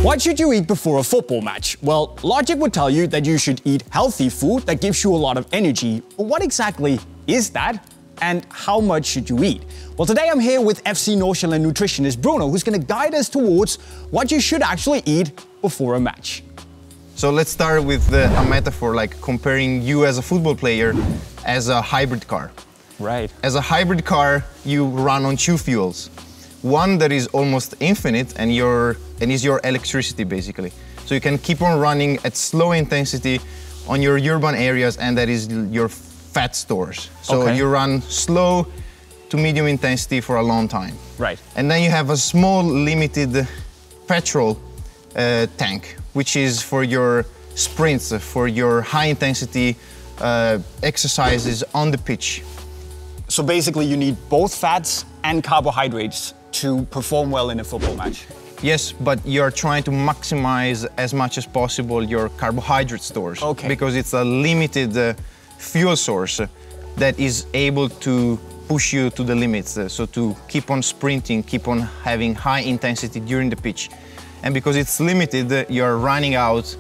What should you eat before a football match? Well, logic would tell you that you should eat healthy food that gives you a lot of energy. But what exactly is that? And how much should you eat? Well, today I'm here with FC Nordsjælland nutritionist Bruno, who's going to guide us towards what you should actually eat before a match. So let's start with a metaphor, like comparing you as a football player as a hybrid car. Right. As a hybrid car, you run on two fuels. One that is almost infinite and is your electricity, basically. So you can keep on running at slow intensity on your urban areas, and that is your fat stores. So you run slow to medium intensity for a long time. Right. And then you have a small limited petrol tank, which is for your sprints, for your high intensity exercises on the pitch. So basically you need both fats and carbohydrates to perform well in a football match. Yes, but you're trying to maximize as much as possible your carbohydrate stores. Okay. Because it's a limited fuel source that is able to push you to the limits. So to keep on sprinting, keep on having high intensity during the pitch. And because it's limited, you're running out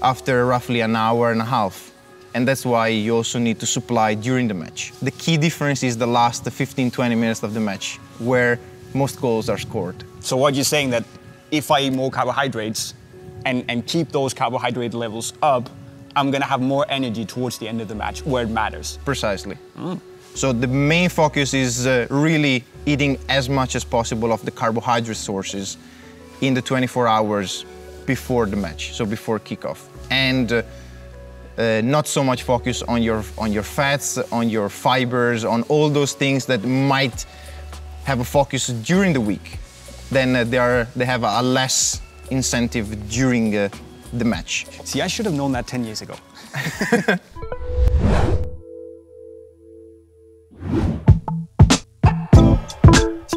after roughly an hour and a half. And that's why you also need to supply during the match. The key difference is the last 15-20 minutes of the match, where most goals are scored. So what you're saying that if I eat more carbohydrates and keep those carbohydrate levels up, I'm gonna have more energy towards the end of the match where it matters. Precisely. So the main focus is really eating as much as possible of the carbohydrate sources in the 24 hours before the match, so before kickoff. And not so much focus on your fats, on your fibers, on all those things that might have a focus during the week. Then they have a less incentive during the match. See, I should have known that 10 years ago.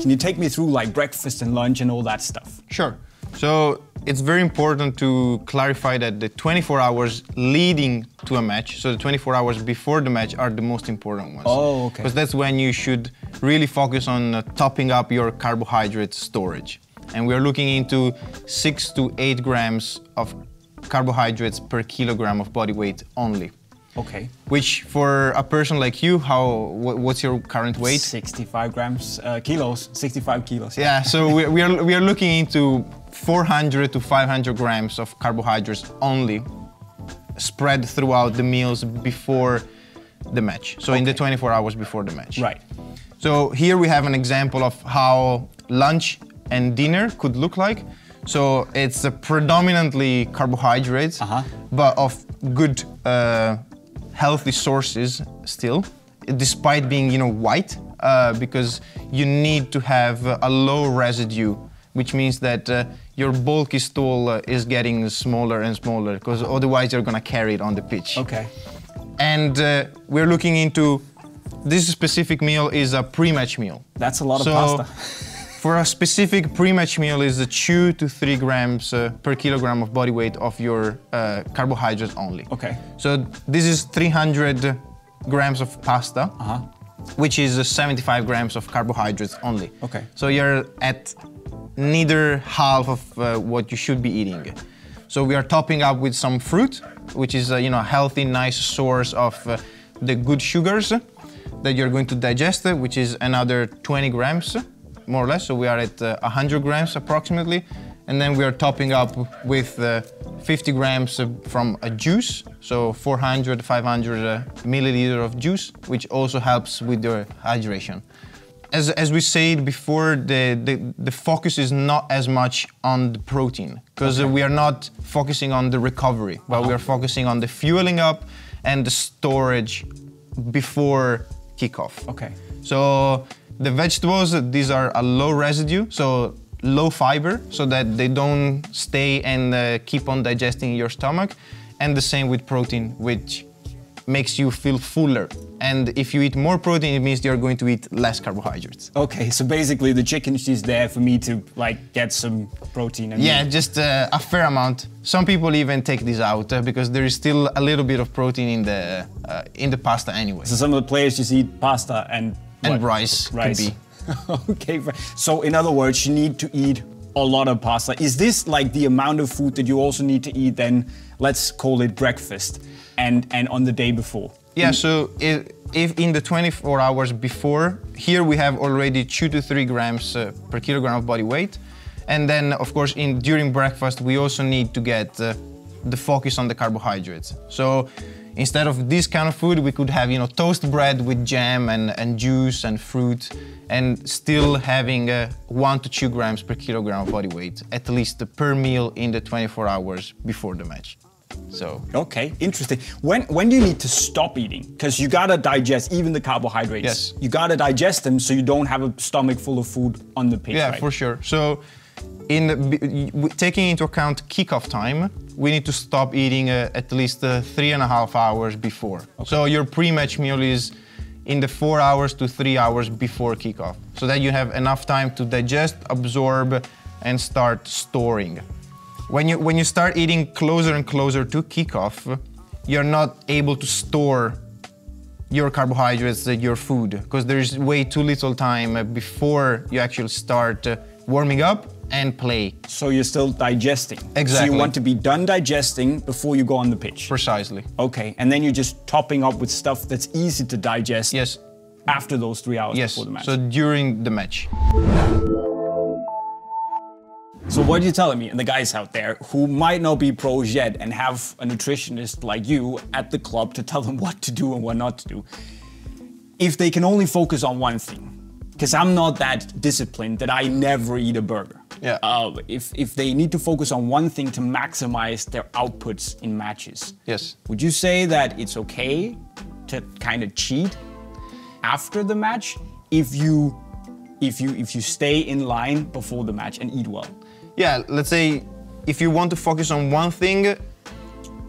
Can you take me through like breakfast and lunch and all that stuff? Sure. So it's very important to clarify that the 24 hours leading to a match, so the 24 hours before the match, are the most important ones. Oh, okay. Because that's when you should really focus on topping up your carbohydrate storage. And we're looking into 6 to 8 grams of carbohydrates per kilogram of body weight only. Okay. Which for a person like you, what's your current weight? 65 kilos. Yeah, so we are looking into 400 to 500 grams of carbohydrates only, spread throughout the meals before the match. So in the 24 hours before the match. Right. So here we have an example of how lunch and dinner could look like. So it's predominantly carbohydrates, but of good healthy sources still, despite being, white, because you need to have a low residue, which means that your bulky stool is getting smaller and smaller, because otherwise you're gonna carry it on the pitch. Okay. And we're looking into, this specific meal is a pre-match meal. That's a lot of pasta. For a specific pre-match meal is 2 to 3 grams per kilogram of body weight of your carbohydrates only. Okay. So this is 300 grams of pasta, which is 75 grams of carbohydrates only. Okay. So you're at neither half of what you should be eating. So we are topping up with some fruit, which is a healthy, nice source of the good sugars that you're going to digest, which is another 20 grams. More or less, so we are at 100 grams approximately, and then we are topping up with 50 grams from a juice, so 400, 500 milliliters of juice, which also helps with your hydration. As we said before, the focus is not as much on the protein, because we are not focusing on the recovery, but we are focusing on the fueling up and the storage before kickoff. Okay. So the vegetables, these are a low residue, so low fiber, so that they don't stay and keep on digesting in your stomach. And the same with protein, which makes you feel fuller. And if you eat more protein, it means you're going to eat less carbohydrates. Okay, so basically the chicken is just there for me to get some protein. Yeah, just a fair amount. Some people even take this out because there is still a little bit of protein in the pasta anyway. So some of the players just eat pasta and rice. Could be. Okay, so in other words, you need to eat a lot of pasta. Is this like the amount of food that you also need to eat then, let's call it breakfast, and on the day before? Yeah, so if in the 24 hours before, here we have already 2 to 3 grams per kilogram of body weight. And then, of course, during breakfast, we also need to get the focus on the carbohydrates. So instead of this kind of food, we could have, toast bread with jam and juice and fruit, and still having 1 to 2 grams per kilogram of body weight, at least per meal in the 24 hours before the match. So. Okay, interesting. When do you need to stop eating? Because you gotta digest even the carbohydrates. Yes. You gotta digest them so you don't have a stomach full of food on the pitch, Yeah, right? for sure. So, taking into account kickoff time, we need to stop eating at least 3.5 hours before. Okay. So your pre-match meal is in the 4 hours to 3 hours before kickoff, so that you have enough time to digest, absorb, and start storing. When you start eating closer and closer to kickoff, you're not able to store your carbohydrates, your food, because there's way too little time before you actually start warming up and play. So you're still digesting. Exactly. So you want to be done digesting before you go on the pitch. Precisely. Okay, and then you're just topping up with stuff that's easy to digest. Yes. After those 3 hours before the match. So during the match. So what are you telling me, and the guys out there who might not be pros yet and have a nutritionist like you at the club to tell them what to do and what not to do, if they can only focus on one thing, because I'm not that disciplined that I never eat a burger. Yeah. If they need to focus on one thing to maximize their outputs in matches, yes. Would you say that it's okay to kind of cheat after the match if you stay in line before the match and eat well? Yeah, let's say if you want to focus on one thing,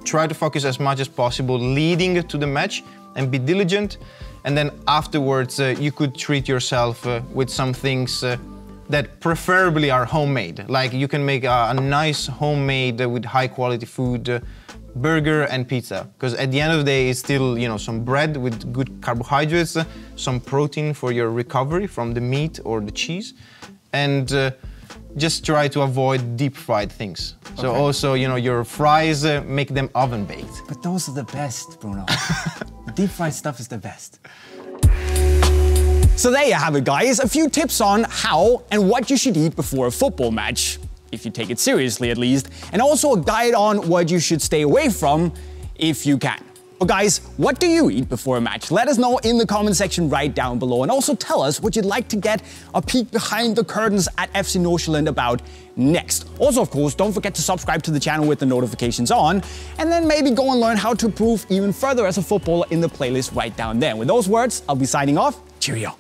try to focus as much as possible leading to the match and be diligent. And then afterwards, you could treat yourself with some things that preferably are homemade. Like you can make a nice homemade with high quality food, burger and pizza. Because at the end of the day, it's still, some bread with good carbohydrates, some protein for your recovery from the meat or the cheese. And just try to avoid deep fried things. Okay. So also, your fries, make them oven baked. But those are the best, Bruno. The deep fried stuff is the best. So there you have it, guys. A few tips on how and what you should eat before a football match, if you take it seriously at least, and also a guide on what you should stay away from if you can. But guys, what do you eat before a match? Let us know in the comment section right down below, and also tell us what you'd like to get a peek behind the curtains at FC Nordsjælland about next. Also, of course, don't forget to subscribe to the channel with the notifications on, and then maybe go and learn how to improve even further as a footballer in the playlist right down there. With those words, I'll be signing off. Cheerio.